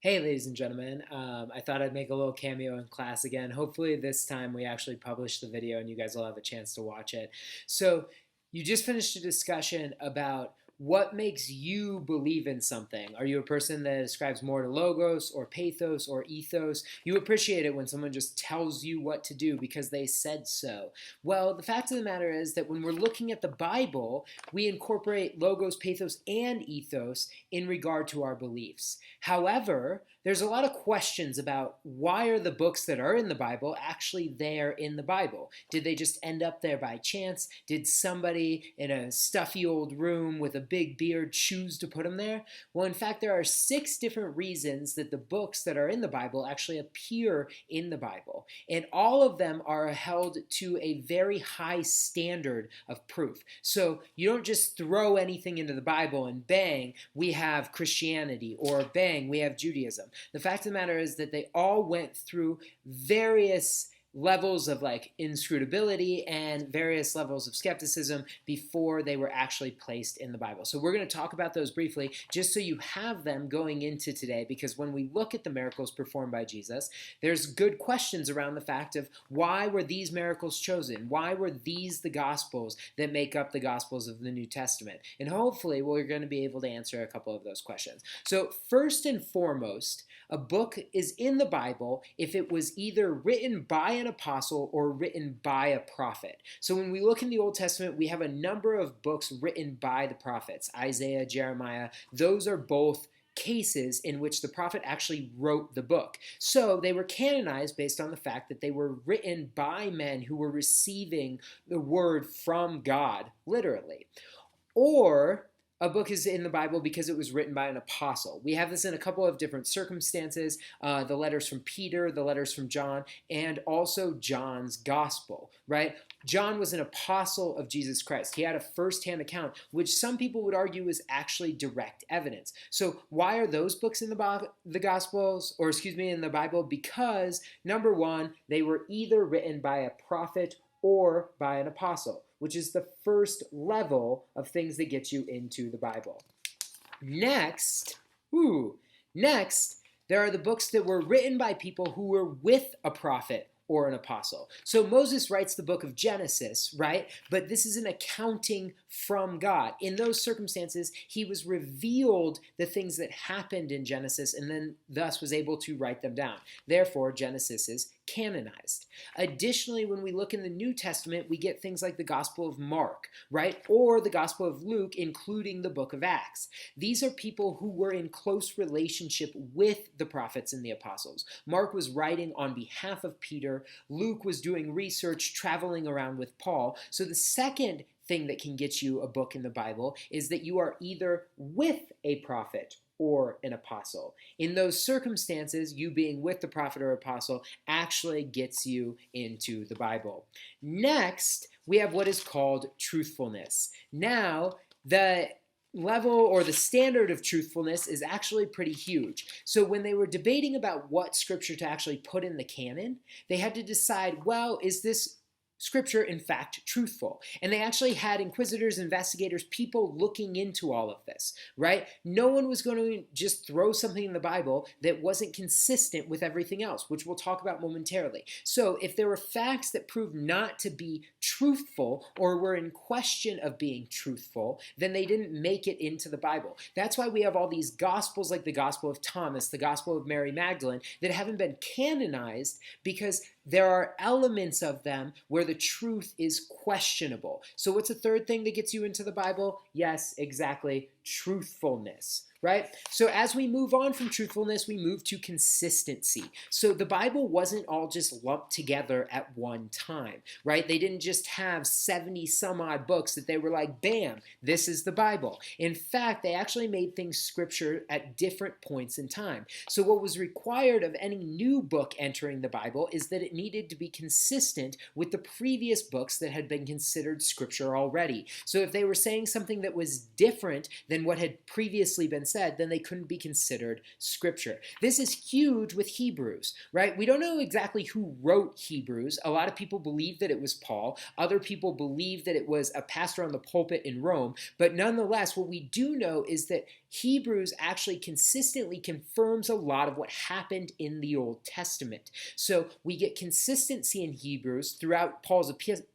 Hey, ladies and gentlemen. I thought I'd make a little cameo in class again. Hopefully, this time we actually publish the video and you guys will have a chance to watch it. So, you just finished a discussion about what makes you believe in something. Are you a person that ascribes more to logos or pathos or ethos? You appreciate it when someone just tells you what to do because they said so. Well, the fact of the matter is that when we're looking at the Bible, we incorporate logos, pathos, and ethos in regard to our beliefs. However, there's a lot of questions about why are the books that are in the Bible actually there in the Bible? Did they just end up there by chance? Did somebody in a stuffy old room with a big beard choose to put them there? Well, in fact, there are 6 different reasons that the books that are in the Bible actually appear in the Bible. And all of them are held to a very high standard of proof. So you don't just throw anything into the Bible and bang, we have Christianity, or bang, we have Judaism. The fact of the matter is that they all went through various levels of inscrutability and various levels of skepticism before they were actually placed in the Bible. So we're going to talk about those briefly just so you have them going into today, because when we look at the miracles performed by Jesus, there's good questions around the fact of why were these miracles chosen? Why were these the Gospels that make up the Gospels of the New Testament? And hopefully we're going to be able to answer a couple of those questions. So first and foremost, a book is in the Bible if it was either written by an apostle or written by a prophet. So when we look in the Old Testament, we have a number of books written by the prophets. Isaiah, Jeremiah, those are both cases in which the prophet actually wrote the book. So they were canonized based on the fact that they were written by men who were receiving the word from God, literally. Or a book is in the Bible because it was written by an apostle. We have this in a couple of different circumstances, the letters from Peter, the letters from John, and also John's gospel, right? John was an apostle of Jesus Christ. He had a first-hand account, which some people would argue is actually direct evidence. So why are those books in the Gospels, or excuse me, in the Bible? Because, number one, they were either written by a prophet or by an apostle, which is the first level of things that get you into the Bible. Next, there are the books that were written by people who were with a prophet or an apostle. So Moses writes the book of Genesis, right? But this is an accounting from God. In those circumstances, he was revealed the things that happened in Genesis and then thus was able to write them down. Therefore, Genesis is canonized. Additionally, when we look in the New Testament, we get things like the Gospel of Mark, right? Or the Gospel of Luke, including the book of Acts. These are people who were in close relationship with the prophets and the apostles. Mark was writing on behalf of Peter. Luke was doing research, traveling around with Paul. So the second thing that can get you a book in the Bible is that you are either with a prophet or an apostle. In those circumstances, you being with the prophet or apostle actually gets you into the Bible. Next, we have what is called truthfulness. Now, the level or the standard of truthfulness is actually pretty huge. So when they were debating about what scripture to actually put in the canon, they had to decide, well, is this scripture in fact truthful? And they actually had inquisitors, investigators, people looking into all of this, right? No one was going to just throw something in the Bible that wasn't consistent with everything else, which we'll talk about momentarily. So if there were facts that proved not to be truthful or were in question of being truthful, then they didn't make it into the Bible. That's why we have all these gospels like the Gospel of Thomas, the Gospel of Mary Magdalene, that haven't been canonized because there are elements of them where the truth is questionable. So what's the third thing that gets you into the Bible? Yes, exactly, truthfulness, right? So as we move on from truthfulness, we move to consistency. So the Bible wasn't all just lumped together at one time, right? They didn't just have 70 some odd books that they were like, bam, this is the Bible. In fact, they actually made things scripture at different points in time. So what was required of any new book entering the Bible is that it needed to be consistent with the previous books that had been considered scripture already. So if they were saying something that was different than what had previously been said, then they couldn't be considered scripture. This is huge with Hebrews, right? We don't know exactly who wrote Hebrews. A lot of people believe that it was Paul. Other people believe that it was a pastor on the pulpit in Rome. But nonetheless, what we do know is that Hebrews actually consistently confirms a lot of what happened in the Old Testament. So we get consistency in Hebrews throughout Paul's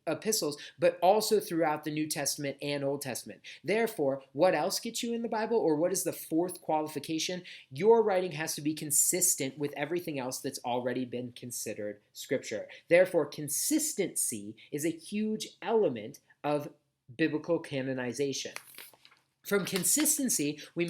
epistles, but also throughout the New Testament and Old Testament. Therefore, what else gets you in the Bible, or what is the fourth qualification? Your writing has to be consistent with everything else that's already been considered Scripture. Therefore, consistency is a huge element of biblical canonization. From consistency, we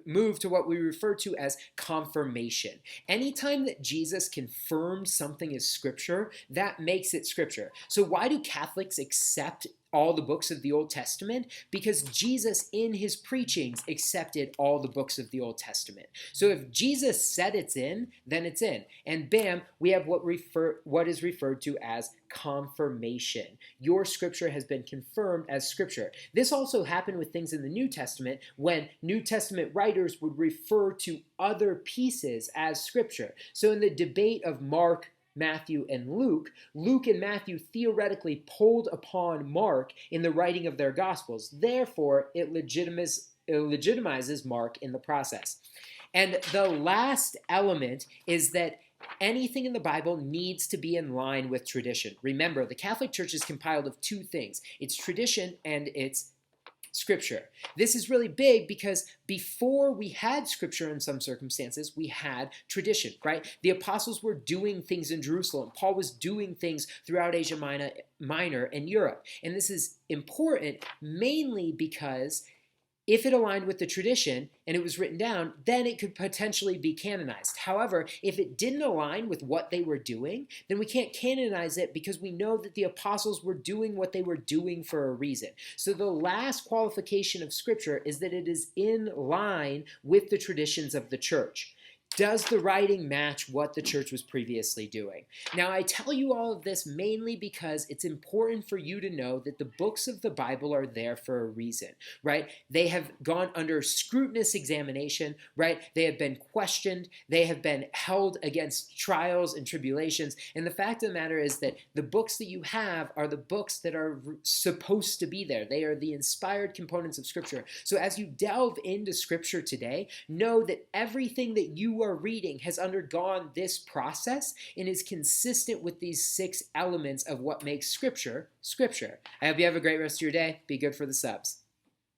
move to what we refer to as confirmation. Anytime that Jesus confirms something as Scripture, that makes it Scripture. So why do Catholics accept all the books of the Old Testament? Because Jesus in his preachings accepted all the books of the Old Testament. So if Jesus said it's in, then it's in. And bam, we have what is referred to as confirmation. Your Scripture has been confirmed as Scripture. This also happened with things in the New Testament when New Testament writers would refer to other pieces as Scripture. So in the debate of Mark, Matthew, and Luke, Luke and Matthew theoretically pulled upon Mark in the writing of their Gospels. Therefore, it legitimizes Mark in the process. And the last element is that anything in the Bible needs to be in line with tradition. Remember, the Catholic Church is compiled of two things. It's tradition and it's Scripture. This is really big because before we had Scripture in some circumstances, we had tradition, right? The apostles were doing things in Jerusalem. Paul was doing things throughout Asia Minor and Europe. And this is important mainly because if it aligned with the tradition and it was written down, then it could potentially be canonized. However, if it didn't align with what they were doing, then we can't canonize it because we know that the apostles were doing what they were doing for a reason. So the last qualification of Scripture is that it is in line with the traditions of the church. Does the writing match what the church was previously doing? Now, I tell you all of this mainly because it's important for you to know that the books of the Bible are there for a reason, right? They have gone under scrutinous examination, right? They have been questioned. They have been held against trials and tribulations. And the fact of the matter is that the books that you have are the books that are supposed to be there. They are the inspired components of Scripture. So as you delve into Scripture today, know that everything that you are reading has undergone this process and is consistent with these 6 elements of what makes Scripture, Scripture. I hope you have a great rest of your day. Be good for the subs.